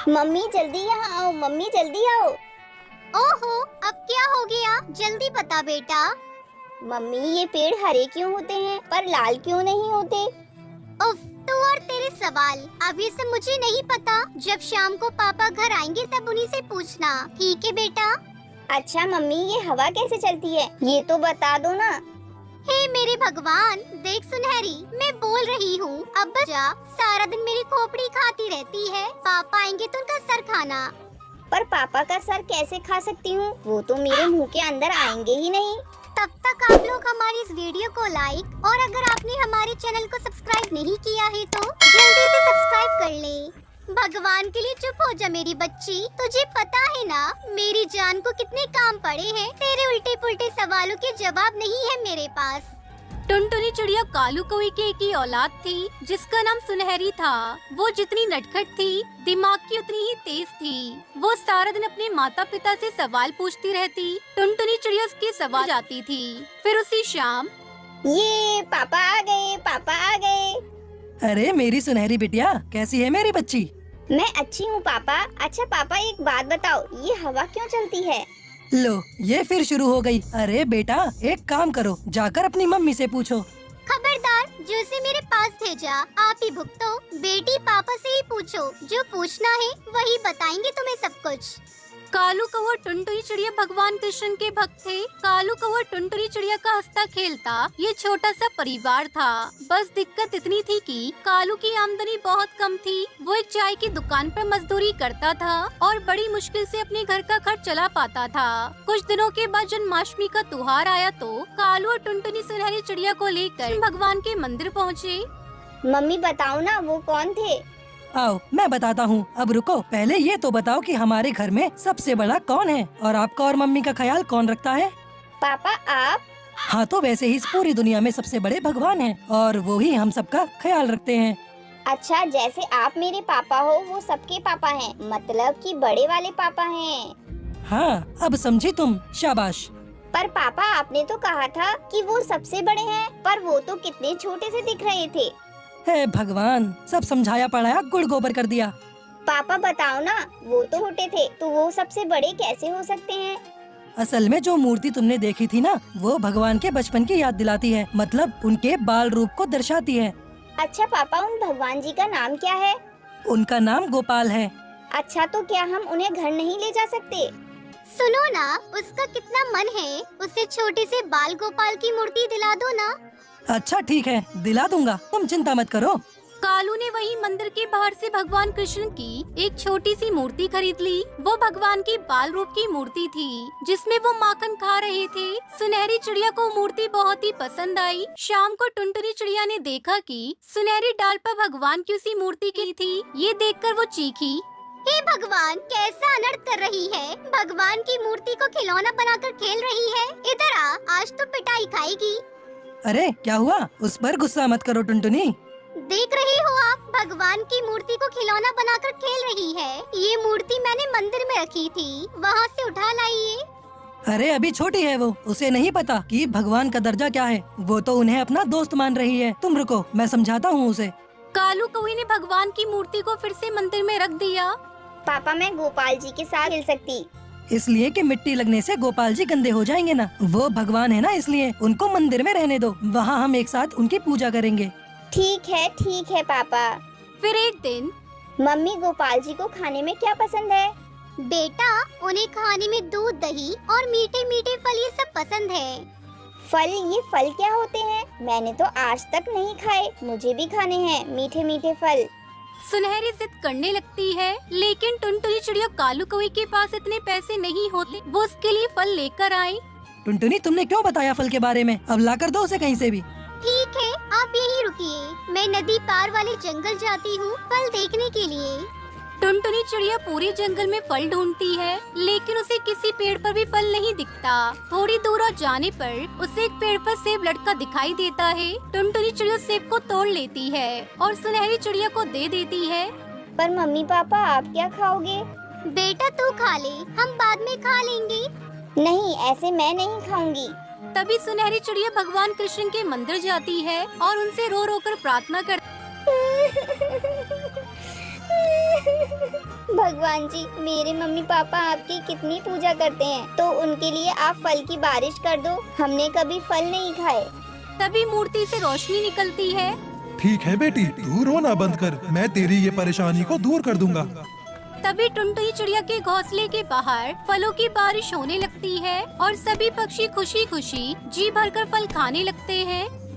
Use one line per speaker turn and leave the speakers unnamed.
Mummy जल्दी यहाँ आओ, मम्मी जल्दी आओ।
ओहो, अब क्या हो गया? जल्दी बता बेटा।
मम्मी ये पेड़ हरे क्यों होते हैं पर लाल क्यों नहीं होते?
उफ, तू और तेरे सवाल। अभी से मुझे नहीं पता। जब शाम को पापा घर आएंगे तब उन्हीं से पूछना, ठीक है बेटा?
अच्छा मम्मी ये हवा कैसे चलती है ये तो बता दो ना।
हे मेरे भगवान, देख सुनहरी, मैं बोल रही हूँ अब जा। सारा दिन मेरी खोपड़ी खाती रहती है। पापा आएंगे तो उनका सर खाना।
पर पापा का सर कैसे खा सकती हूँ? वो तो मेरे मुंह के अंदर आएंगे ही नहीं।
तब तक आप लोग हमारी इस वीडियो को लाइक और अगर आपने हमारे चैनल को सब्सक्राइब नहीं किया है तो जल्दी से सब्सक्राइब कर ले। भगवान के लिए चुप हो जा मेरी बच्ची। तुझे पता है ना मेरी जान को कितने काम पड़े हैं। तेरे उल्टे पुल्टे सवालों के जवाब नहीं है मेरे पास।
टुनटुनी चिड़िया कालू कौवे की एक ही औलाद थी जिसका नाम सुनहरी था। वो जितनी नटखट थी, दिमाग की उतनी ही तेज थी। वो सारा दिन अपने माता पिता से सवाल पूछती रहती। टुनटुनी चिड़िया उसके सवाल जाती थी। फिर उसी शाम
ये पापा आ गए, पापा आ गए।
अरे मेरी सुनहरी बिटिया, कैसी है मेरी बच्ची?
मैं अच्छी हूँ पापा। अच्छा पापा एक बात बताओ, ये हवा क्यों चलती है?
लो ये फिर शुरू हो गई। अरे बेटा एक काम करो, जाकर अपनी मम्मी से पूछो।
खबरदार, जो उसे मेरे पास भेजा आप ही भुगतो। बेटी पापा से ही पूछो, जो पूछना है वही बताएंगे तुम्हें सब कुछ।
कालू कौवा टुनटुनी चिड़िया भगवान कृष्ण के भक्त थे। कालू कौवा टुनटुनी चिड़िया का हंसता खेलता ये छोटा सा परिवार था। बस दिक्कत इतनी थी कि कालू की आमदनी बहुत कम थी। वो एक चाय की दुकान पर मजदूरी करता था और बड़ी मुश्किल से अपने घर का खर्च चला पाता था। कुछ दिनों के बाद जन्माष्टमी का त्योहार आया तो कालू और टुनटुनी सुनहरी चिड़िया को लेकर भगवान के मंदिर पहुँचे।
मम्मी बताओ ना वो कौन थे?
आओ मैं बताता हूँ। अब रुको, पहले ये तो बताओ कि हमारे घर में सबसे बड़ा कौन है और आपका और मम्मी का ख्याल कौन रखता है?
पापा आप?
हाँ तो वैसे ही इस पूरी दुनिया में सबसे बड़े भगवान हैं और वो ही हम सबका ख्याल रखते हैं।
अच्छा जैसे आप मेरे पापा हो वो सबके पापा हैं, मतलब कि बड़े वाले पापा हैं।
हाँ अब समझी तुम, शाबाश।
पर पापा आपने तो कहा था कि वो सबसे बड़े हैं, पर वो तो कितने छोटे से दिख रहे थे।
हे भगवान, सब समझाया पढ़ाया गुड़ गोबर कर दिया।
पापा बताओ ना, वो तो छोटे थे तो वो सबसे बड़े कैसे हो सकते हैं?
असल में जो मूर्ति तुमने देखी थी ना, वो भगवान के बचपन की याद दिलाती है, मतलब उनके बाल रूप को दर्शाती है।
अच्छा पापा उन भगवान जी का नाम क्या है?
उनका नाम गोपाल है।
अच्छा तो क्या हम उन्हें घर नहीं ले जा सकते?
सुनो ना, उसका कितना मन है, उसे छोटे से बाल गोपाल की मूर्ति दिला दो ना।
अच्छा ठीक है, दिला दूंगा, तुम चिंता मत करो।
कालू ने वही मंदिर के बाहर से भगवान कृष्ण की एक छोटी सी मूर्ति खरीद ली। वो भगवान की बाल रूप की मूर्ति थी जिसमें वो माखन खा रहे थे। सुनहरी चिड़िया को मूर्ति बहुत ही पसंद आई। शाम को टुनटुनी चिड़िया ने देखा कि सुनहरी डाल पर भगवान की उसी मूर्ति की थी। ये देखकर वो चीखी,
हे भगवान, कैसा अनर्थ कर रही है। भगवान की मूर्ति को खिलौना बनाकर खेल रही है। इधर आ, आज तो पिटाई खाएगी।
अरे क्या हुआ? उस पर गुस्सा मत करो टुनटुनी।
देख रही हो आप, भगवान की मूर्ति को खिलौना बनाकर खेल रही है। ये मूर्ति मैंने मंदिर में रखी थी, वहाँ से उठा लाइए।
अरे अभी छोटी है वो, उसे नहीं पता कि भगवान का दर्जा क्या है। वो तो उन्हें अपना दोस्त मान रही है। तुम रुको, मैं समझाता हूँ उसे।
कालू कौवे ने भगवान की मूर्ति को फिर से मंदिर में रख दिया।
पापा मैं गोपाल जी के साथ खेल सकती?
इसलिए कि मिट्टी लगने से गोपाल जी गंदे हो जाएंगे ना। वो भगवान है ना, इसलिए उनको मंदिर में रहने दो। वहाँ हम एक साथ उनकी पूजा करेंगे।
ठीक है पापा।
फिर एक दिन
मम्मी गोपाल जी को खाने में क्या पसंद है?
बेटा उन्हें खाने में दूध, दही और मीठे मीठे फल ये सब पसंद है।
फल? ये फल क्या होते हैं? मैंने तो आज तक नहीं खाए, मुझे भी खाने हैं मीठे मीठे फल।
सुनहरी जिद करने लगती है, लेकिन टुनटुनी चिड़िया कालू कौवे के पास इतने पैसे नहीं होते। वो उसके लिए फल लेकर आई।
टुनटुनी तुमने क्यों बताया फल के बारे में? अब लाकर दो उसे कहीं से भी।
ठीक है, आप यहीं रुकिए, मैं नदी पार वाले जंगल जाती हूँ फल देखने के लिए।
टुनटुनी चिड़िया पूरे जंगल में फल ढूंढती है, लेकिन उसे किसी पेड़ पर भी फल नहीं दिखता। थोड़ी दूर और जाने पर उसे एक पेड़ पर सेब लटका दिखाई देता है। टुनटुनी चिड़िया सेब को तोड़ लेती है और सुनहरी चिड़िया को दे देती है।
पर मम्मी पापा आप क्या खाओगे?
बेटा तू खा ले, हम बाद में खा लेंगे।
नहीं, ऐसे मैं नहीं खाऊंगी।
तभी सुनहरी चिड़िया भगवान कृष्ण के मंदिर जाती है और उनसे रो रो कर प्रार्थना करती
भगवान जी, मेरे मम्मी पापा आपकी कितनी पूजा करते हैं, तो उनके लिए आप फल की बारिश कर दो। हमने कभी फल नहीं खाए।
तभी मूर्ति से रोशनी निकलती है।
ठीक है बेटी, तू रोना बंद कर, मैं तेरी ये परेशानी को दूर कर दूंगा।
तभी टुनटुनी चिड़िया के घोंसले के बाहर फलों की बारिश होने लगती है और सभी पक्षी खुशी खुशी जी भरकर फल खाने लगते हैं।